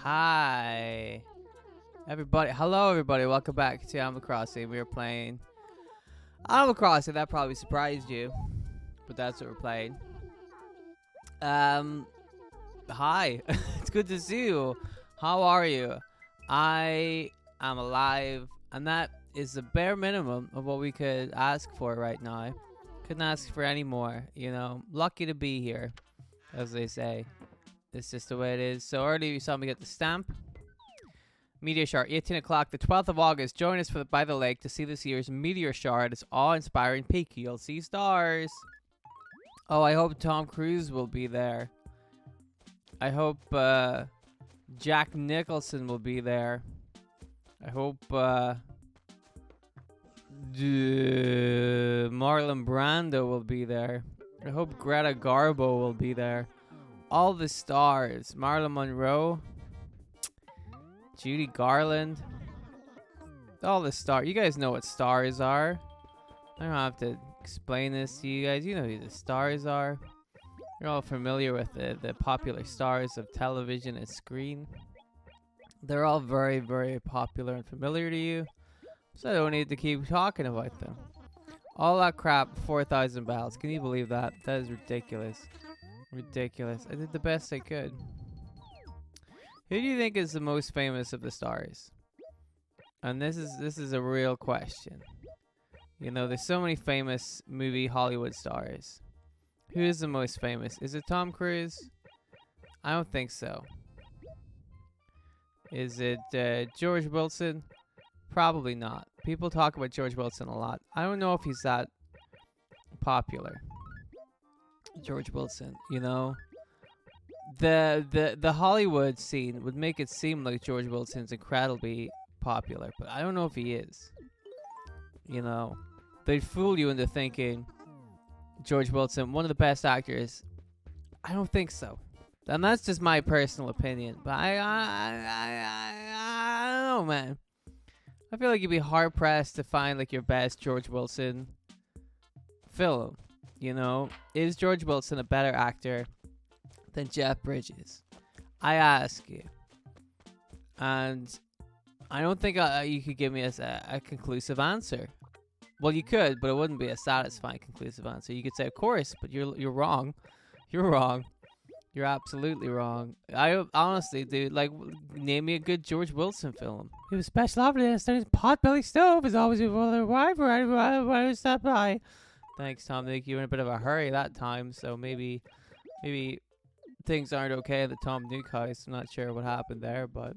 Hi, everybody. Hello, everybody. Welcome back to Animal Crossing. We are playing Animal Crossing. That probably surprised you, but that's what we're playing. Hi. It's good to see you. How are you? I am alive, and that is the bare minimum of what we could ask for right now. Couldn't ask for any more, you know. Lucky to be here, as they say. It's just the way it is. So earlier you saw me get the stamp. Meteor Shower, 18 o'clock, the 12th of August. Join us by the lake to see this year's Meteor Shower at its awe-inspiring peak. You'll see stars. Oh, I hope Tom Cruise will be there. I hope Jack Nicholson will be there. I hope Marlon Brando will be there. I hope Greta Garbo will be there. All the stars. Marilyn Monroe. Judy Garland. All the stars. You guys know what stars are. I don't have to explain this to you guys. You know who the stars are. You're all familiar with the popular stars of television and screen. They're all very, very popular and familiar to you. So I don't need to keep talking about them. All that crap, 4,000 bells. Can you believe that? That is ridiculous. Ridiculous. I did the best I could. Who do you think is the most famous of the stars? And this is a real question. You know, there's so many famous movie Hollywood stars. Who is the most famous? Is it Tom Cruise? I don't think so. Is it George Wilson? Probably not. People talk about George Wilson a lot. I don't know if he's that popular. George Wilson, you know? The Hollywood scene would make it seem like George Wilson's incredibly popular, but I don't know if he is. You know, they'd fool you into thinking George Wilson, one of the best actors. I don't think so, and that's just my personal opinion. But I don't know, man. I feel like you'd be hard pressed to find like your best George Wilson film. You know, is George Wilson a better actor than Jeff Bridges? I ask you. And I don't think you could give me a conclusive answer. Well, you could, but it wouldn't be a satisfying conclusive answer. You could say, of course, but you're wrong. You're wrong. You're absolutely wrong. I honestly, dude, like, name me a good George Wilson film. He was special operator and his potbelly stove is always before their wife or anyone stop by. Thanks, Tom. I think you were in a bit of a hurry that time, so maybe things aren't okay at the Tom Nook house. I'm not sure what happened there, but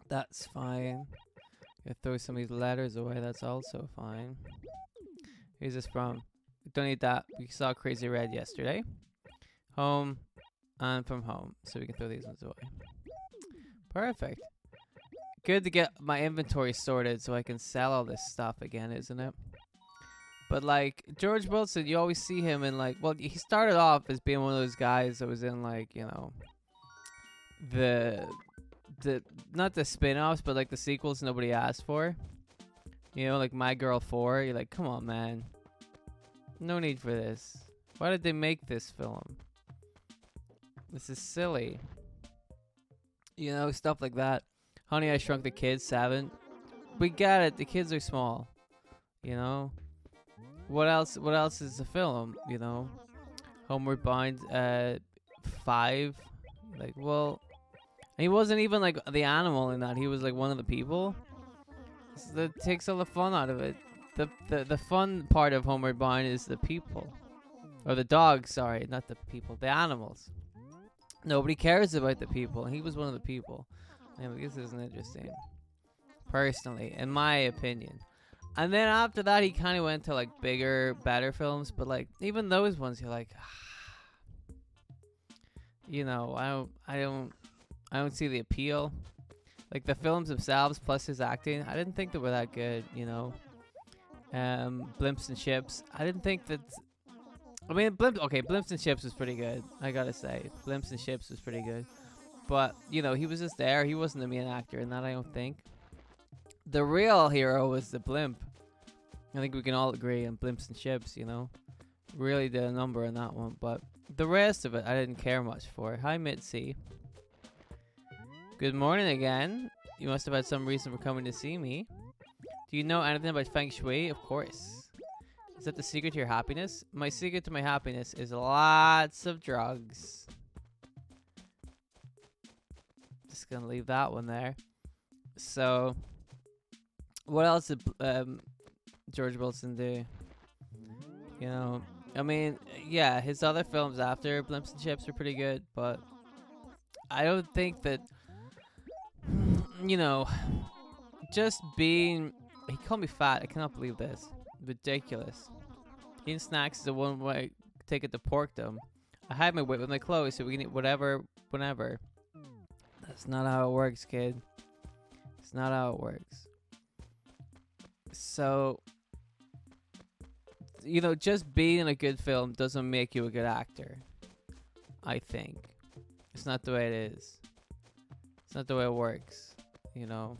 that's fine. Gonna throw some of these letters away. That's also fine. Who's this from? Don't need that. We saw Crazy Red yesterday. Home and from home. So we can throw these ones away. Perfect. Good to get my inventory sorted so I can sell all this stuff again, isn't it? But like George Wilson, you always see him in like, well, he started off as being one of those guys that was in like, you know, the not the spin-offs, but like the sequels nobody asked for. You know, like My Girl 4. You're like, come on, man. No need for this. Why did they make this film? This is silly. You know, stuff like that. Honey, I Shrunk the Kids, 7. We get it. The kids are small. You know? What else is the film, you know? Homeward Bound, 5. Like, well, he wasn't even like the animal in that. He was like one of the people. So that takes all the fun out of it. The fun part of Homeward Bound is the people. Or the dogs, sorry, not the people. The animals. Nobody cares about the people. He was one of the people. Anyway, this isn't interesting. Personally, in my opinion. And then after that, he kind of went to like bigger, better films. But like even those ones, you're like, you know, I don't see the appeal. Like the films themselves plus his acting, I didn't think they were that good. You know, Blimps and Ships. I didn't think that. I mean, Blimps and Ships was pretty good. I gotta say, Blimps and Ships was pretty good. But you know, he was just there. He wasn't the main actor in that. I don't think. The real hero was the blimp. I think we can all agree on Blimps and Ships, you know. Really did a number on that one. But the rest of it, I didn't care much for. Hi, Mitzi. Good morning again. You must have had some reason for coming to see me. Do you know anything about Feng Shui? Of course. Is that the secret to your happiness? My secret to my happiness is lots of drugs. Just gonna leave that one there. So, what else did George Wilson do? You know, I mean, yeah, his other films after Blimps and Chips were pretty good, but I don't think that, you know, just being... He called me fat. I cannot believe this. Ridiculous. Eating snacks is the one way ticket to porkdom. I hide my weight with my clothes so we can eat whatever, whenever. That's not how it works, kid. It's not how it works. So, you know, just being in a good film doesn't make you a good actor. I think. It's not the way it is. It's not the way it works. You know.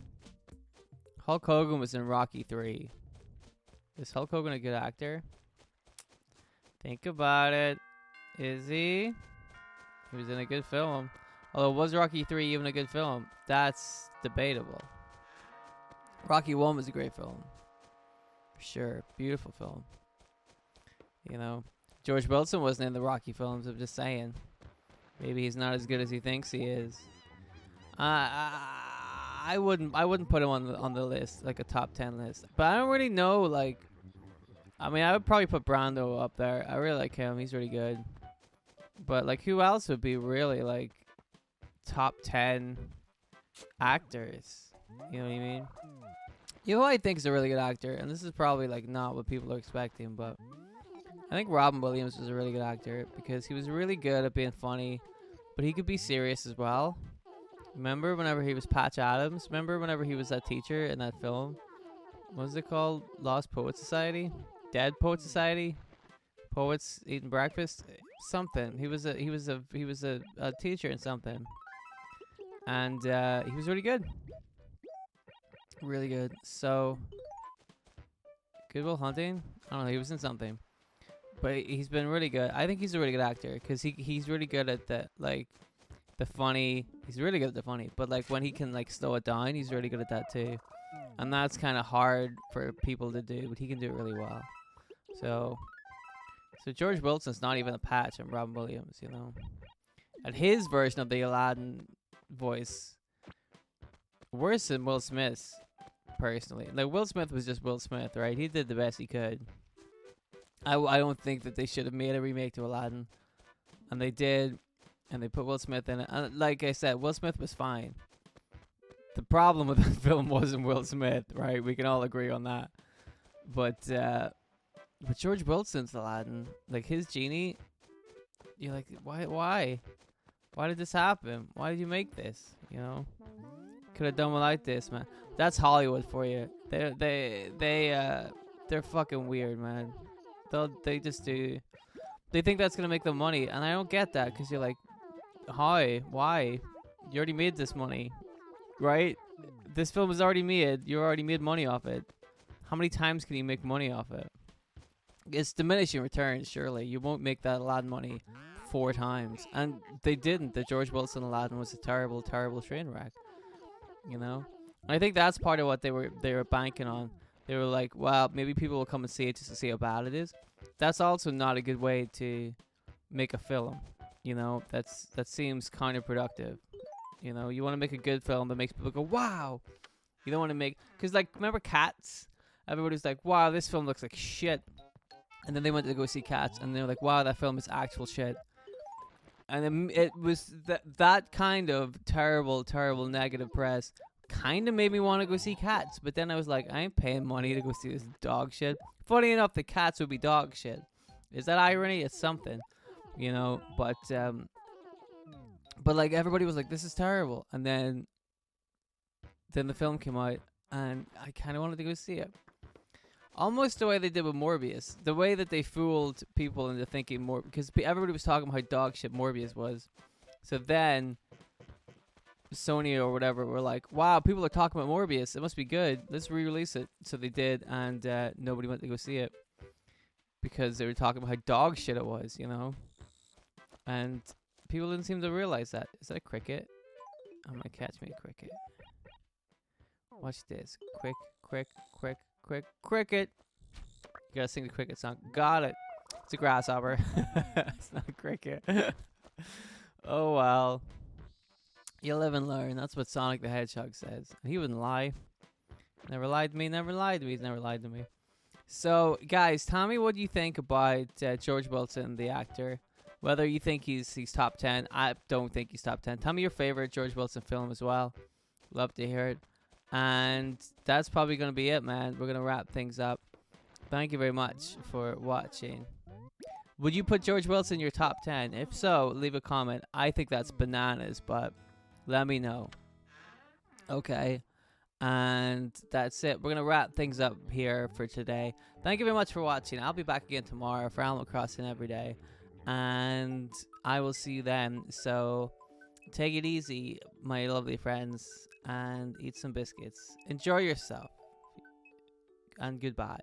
Hulk Hogan was in Rocky 3. Is Hulk Hogan a good actor? Think about it. Is he? He was in a good film. Although, was Rocky 3 even a good film? That's debatable. Rocky 1 was a great film. For sure. Beautiful film. You know. George Wilson wasn't in the Rocky films. I'm just saying. Maybe he's not as good as he thinks he is. I wouldn't put him on the list, like a top 10 list. But I don't really know, like... I mean, I would probably put Brando up there. I really like him. He's really good. But, like, who else would be really, like, top 10 actors? You know what I mean? You know who I think is a really good actor? And this is probably, like, not what people are expecting, but... I think Robin Williams was a really good actor because he was really good at being funny, but he could be serious as well. Remember whenever he was Patch Adams? Remember whenever he was that teacher in that film? What was it called? Lost Poet Society? Dead Poet Society? Poets Eating Breakfast? Something. He was a teacher in something. And he was really good. Really good. So Good Will Hunting? I don't know, he was in something. But he's been really good. I think he's a really good actor because he's really good at the funny. He's really good at the funny, but like when he can like slow it down, he's really good at that too. And that's kind of hard for people to do, but he can do it really well. So George Wilson's not even a patch on Robin Williams, you know. And his version of the Aladdin voice worse than Will Smith's, personally. Like Will Smith was just Will Smith, right? He did the best he could. I don't think that they should have made a remake to Aladdin, and they did. And they put Will Smith in it. And like I said, Will Smith was fine. The problem with the film wasn't Will Smith, right? We can all agree on that. But George Wilson's Aladdin, like his genie, you're like, why? Why did this happen? Why did you make this? You know? Could have done without this, man. That's Hollywood for you. They're fucking weird, man. They just do. They think that's gonna make them money, and I don't get that because you're like, hi, why? You already made this money, right? This film is already made. You already made money off it. How many times can you make money off it? It's diminishing returns, surely. You won't make that Aladdin money 4 times. And they didn't. The George Wilson Aladdin was a terrible, terrible train wreck. You know? And I think that's part of what they were banking on. They were like, well, maybe people will come and see it just to see how bad it is. That's also not a good way to make a film. You know, that seems counterproductive. You know, you want to make a good film that makes people go, wow. You don't want to make... Because, like, remember Cats? Everybody's like, wow, this film looks like shit. And then they went to go see Cats, and they were like, wow, that film is actual shit. And it was that kind of terrible, terrible negative press kind of made me want to go see Cats. But then I was like, I ain't paying money to go see this dog shit. Funny enough, the Cats would be dog shit. Is that irony? It's something. You know, but like everybody was like, this is terrible. And then the film came out, and I kind of wanted to go see it. Almost the way they did with Morbius. The way that they fooled people into thinking more, because everybody was talking about how dog shit Morbius was. So then Sony or whatever were like, wow, people are talking about Morbius. It must be good. Let's re-release it. So they did, and nobody went to go see it because they were talking about how dog shit it was, you know? And people didn't seem to realize that. Is that a cricket? I'm gonna catch me a cricket. Watch this. Quick, quick, quick, quick, cricket. You gotta sing the cricket song. Got it. It's a grasshopper. It's not a cricket. Oh well. You live and learn. That's what Sonic the Hedgehog says. He wouldn't lie. Never lied to me. Never lied to me. He's never lied to me. So, guys, tell me what you think about George Wilson, the actor. Whether you think he's top 10. I don't think he's top 10. Tell me your favorite George Wilson film as well. Love to hear it. And that's probably going to be it, man. We're going to wrap things up. Thank you very much for watching. Would you put George Wilson in your top 10? If so, leave a comment. I think that's bananas, but let me know. Okay. And that's it. We're going to wrap things up here for today. Thank you very much for watching. I'll be back again tomorrow for Animal Crossing every day. And I will see you then. So take it easy, my lovely friends, and eat some biscuits. Enjoy yourself. And goodbye.